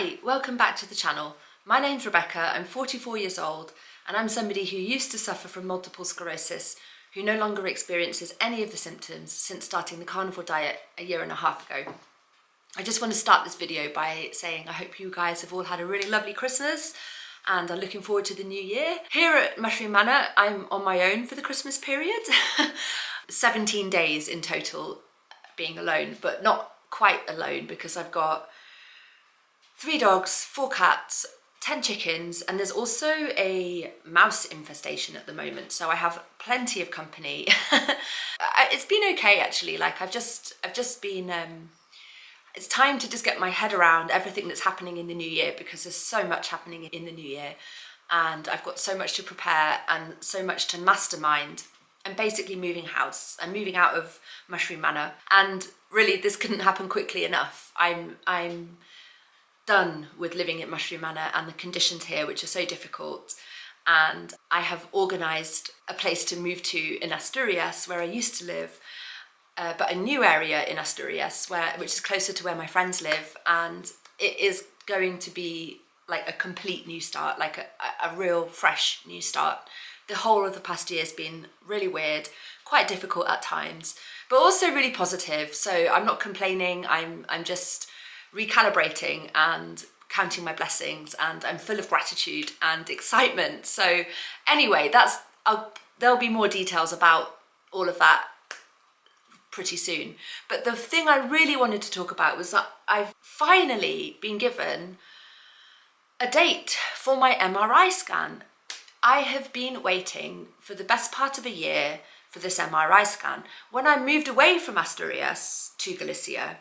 Hi, welcome back to the channel. My name's Rebecca, I'm 44 years old and I'm somebody who used to suffer from multiple sclerosis, who no longer experiences any of the symptoms since starting the Carnivore Diet a year and a half ago. I just want to start this video by saying I hope you guys have all had a really lovely Christmas and are looking forward to the new year. Here at Mushroom Manor, I'm on my own for the Christmas period. 17 days in total being alone, but not quite alone because I've got 3 dogs, 4 cats, 10 chickens, and there's also a mouse infestation at the moment, so I have plenty of company. It's been okay actually, like I've just been, it's time to just get my head around everything that's happening in the new year because there's so much happening in the new year and I've got so much to prepare and so much to mastermind. I'm basically moving house. I'm moving out of Mushroom Manor and really this couldn't happen quickly enough. I'm done with living at Mushroom Manor and the conditions here, which are so difficult. And I have organised a place to move to in Asturias, where I used to live, but a new area in Asturias, which is closer to where my friends live. And it is going to be like a complete new start, like a real fresh new start. The whole of the past year has been really weird, quite difficult at times, but also really positive. So I'm not complaining. I'm just recalibrating and counting my blessings, and I'm full of gratitude and excitement. So anyway, there'll be more details about all of that pretty soon. But the thing I really wanted to talk about was that I've finally been given a date for my MRI scan. I have been waiting for the best part of a year for this MRI scan. When I moved away from Asturias to Galicia,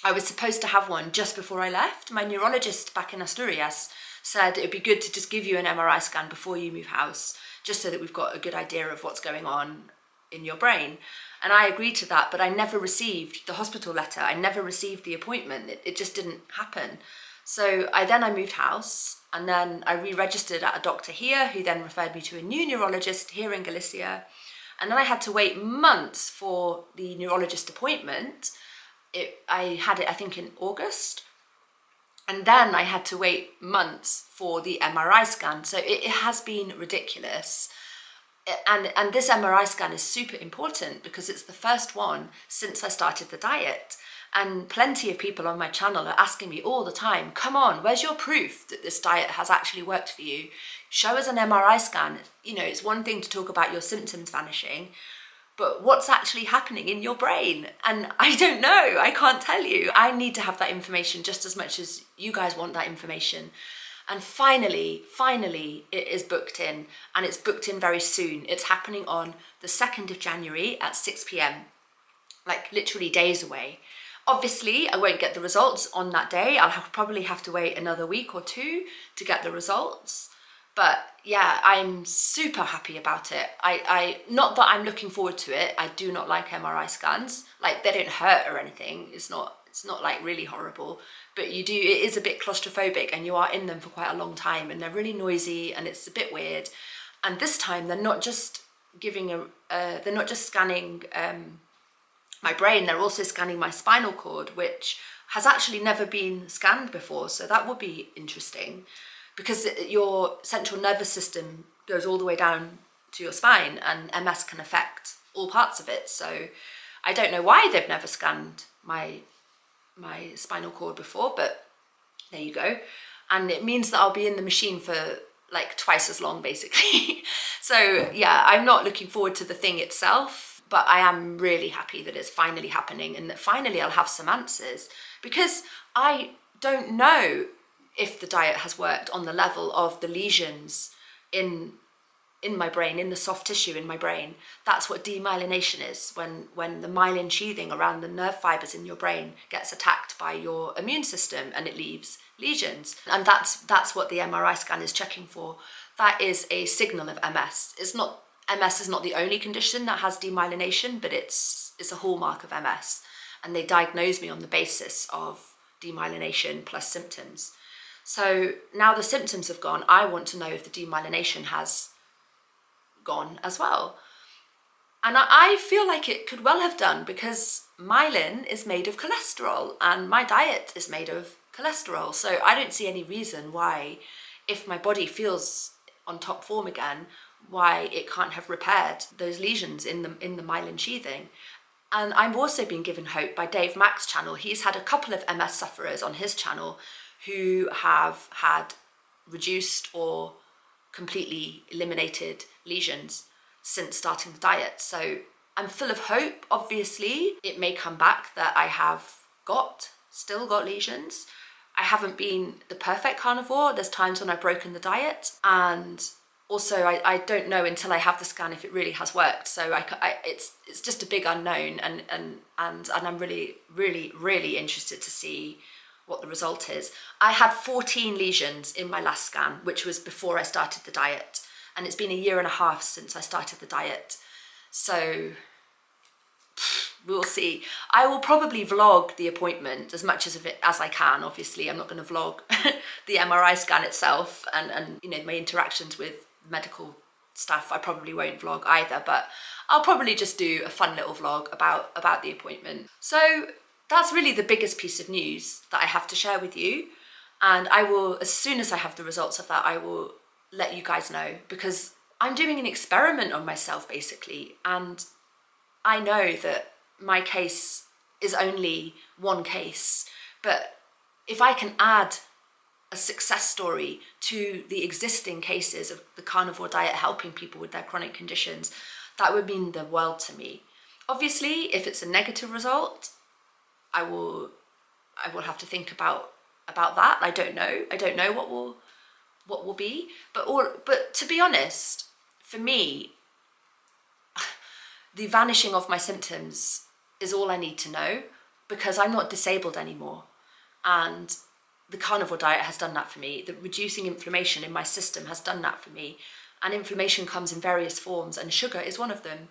I was supposed to have one just before I left. My neurologist back in Asturias said it'd be good to just give you an MRI scan before you move house, just so that we've got a good idea of what's going on in your brain. And I agreed to that, but I never received the hospital letter. I never received the appointment. It just didn't happen. So I moved house and then I re-registered at a doctor here who then referred me to a new neurologist here in Galicia. And then I had to wait months for the neurologist appointment. I had it, I think, in August. And then I had to wait months for the MRI scan. So it has been ridiculous. And this MRI scan is super important because it's the first one since I started the diet. And plenty of people on my channel are asking me all the time, come on, where's your proof that this diet has actually worked for you? Show us an MRI scan. You know, it's one thing to talk about your symptoms vanishing, but what's actually happening in your brain? And I don't know, I can't tell you. I need to have that information just as much as you guys want that information. And finally, it is booked in, and it's booked in very soon. It's happening on the 2nd of January at 6 p.m, like literally days away. Obviously, I won't get the results on that day. I'll probably have to wait another week or 2 to get the results. But yeah, I'm super happy about it. I not that I'm looking forward to it. I do not like MRI scans. Like, they don't hurt or anything. It's not like really horrible, but it is a bit claustrophobic and you are in them for quite a long time and they're really noisy and it's a bit weird. And this time they're not just scanning my brain, they're also scanning my spinal cord, which has actually never been scanned before. So that would be interesting, because your central nervous system goes all the way down to your spine and MS can affect all parts of it. So I don't know why they've never scanned my spinal cord before, but there you go. And it means that I'll be in the machine for like twice as long, basically. So yeah, I'm not looking forward to the thing itself, but I am really happy that it's finally happening and that finally I'll have some answers, because I don't know if the diet has worked on the level of the lesions in my brain, in the soft tissue in my brain. That's what demyelination is, when the myelin sheathing around the nerve fibers in your brain gets attacked by your immune system and it leaves lesions. And that's what the MRI scan is checking for. That is a signal of MS. MS is not the only condition that has demyelination, but it's a hallmark of MS. And they diagnose me on the basis of demyelination plus symptoms. So now the symptoms have gone, I want to know if the demyelination has gone as well. And I feel like it could well have done, because myelin is made of cholesterol and my diet is made of cholesterol. So I don't see any reason why, if my body feels on top form again, why it can't have repaired those lesions in the myelin sheathing. And I've also been given hope by Dave Mack's channel. He's had a couple of MS sufferers on his channel who have had reduced or completely eliminated lesions since starting the diet. So I'm full of hope. Obviously, it may come back that I have still got lesions. I haven't been the perfect carnivore. There's times when I've broken the diet, and also I don't know until I have the scan if it really has worked. So it's just a big unknown, and I'm really interested to see what the result is. I had 14 lesions in my last scan, which was before I started the diet, and it's been a year and a half since I started the diet. So we'll see. I will probably vlog the appointment as much as I can. Obviously, I'm not going to vlog the MRI scan itself and you know, my interactions with medical staff. I probably won't vlog either, but I'll probably just do a fun little vlog about the appointment. So that's really the biggest piece of news that I have to share with you. And I will, as soon as I have the results of that, I will let you guys know, because I'm doing an experiment on myself basically. And I know that my case is only one case, but if I can add a success story to the existing cases of the carnivore diet helping people with their chronic conditions, that would mean the world to me. Obviously, if it's a negative result, I will have to think about that. I don't know what will be, but to be honest, for me, the vanishing of my symptoms is all I need to know, because I'm not disabled anymore. And the carnivore diet has done that for me. The reducing inflammation in my system has done that for me. And inflammation comes in various forms, and sugar is one of them.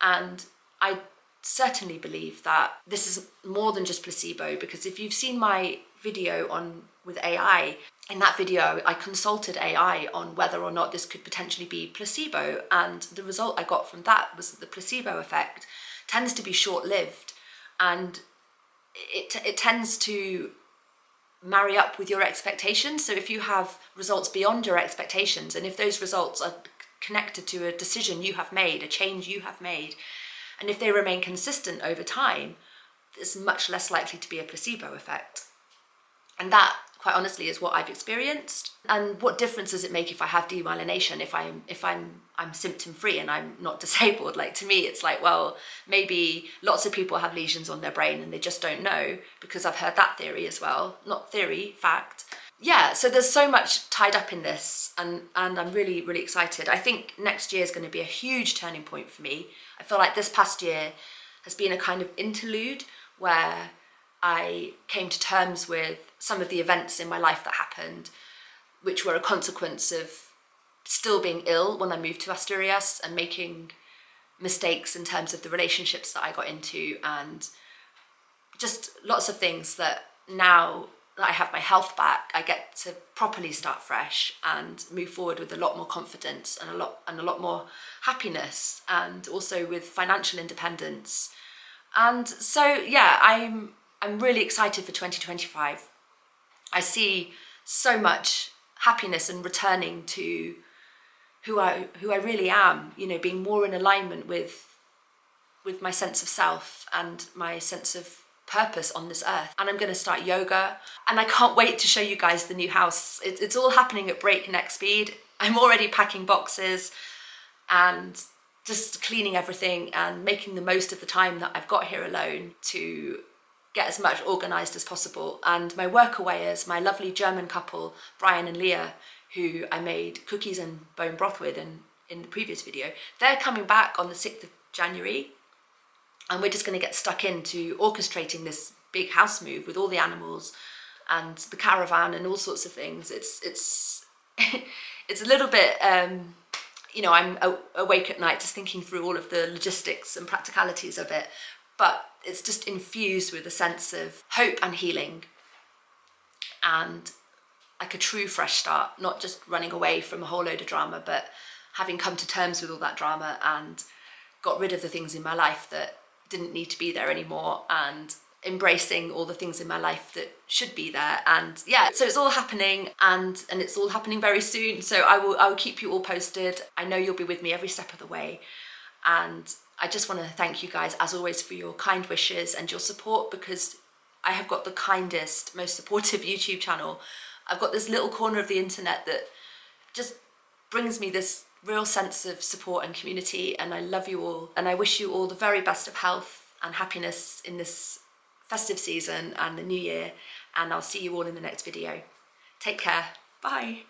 And I certainly believe that this is more than just placebo, because if you've seen my video with AI, in that video I consulted AI on whether or not this could potentially be placebo, and the result I got from that was that the placebo effect tends to be short-lived, and it tends to marry up with your expectations. So if you have results beyond your expectations, and if those results are connected to a decision you have made, a change you have made, and if they remain consistent over time, it's much less likely to be a placebo effect. And that, quite honestly, is what I've experienced. And what difference does it make if I have demyelination, if I'm symptom free and I'm not disabled? Like, to me, it's like, well, maybe lots of people have lesions on their brain and they just don't know, because I've heard that theory as well. Not theory, fact. Yeah, so there's so much tied up in this, and I'm really, really excited. I think next year is going to be a huge turning point for me. I feel like this past year has been a kind of interlude where I came to terms with some of the events in my life that happened, which were a consequence of still being ill when I moved to Asturias and making mistakes in terms of the relationships that I got into, and just lots of things that now that I have my health back, I get to properly start fresh and move forward with a lot more confidence and a lot more happiness, and also with financial independence. And so, yeah, I'm really excited for 2025. I see so much happiness in returning to who I really am, you know, being more in alignment with my sense of self and my sense of purpose on this earth. And I'm going to start yoga, and I can't wait to show you guys the new house. It's all happening at breakneck speed. I'm already packing boxes and just cleaning everything and making the most of the time that I've got here alone to get as much organised as possible. And my workawayers, my lovely German couple, Brian and Leah, who I made cookies and bone broth with in the previous video, they're coming back on the 6th of January. And we're just going to get stuck into orchestrating this big house move with all the animals and the caravan and all sorts of things. It's it's a little bit, you know, I'm awake at night just thinking through all of the logistics and practicalities of it. But it's just infused with a sense of hope and healing, and like a true fresh start, not just running away from a whole load of drama, but having come to terms with all that drama and got rid of the things in my life that didn't need to be there anymore, and embracing all the things in my life that should be there. And yeah, so it's all happening, and it's all happening very soon. So I will keep you all posted. I know you'll be with me every step of the way. And I just want to thank you guys, as always, for your kind wishes and your support, because I have got the kindest, most supportive YouTube channel. I've got this little corner of the internet that just brings me this real sense of support and community, and I love you all, and I wish you all the very best of health and happiness in this festive season and the new year, and I'll see you all in the next video. Take care. Bye.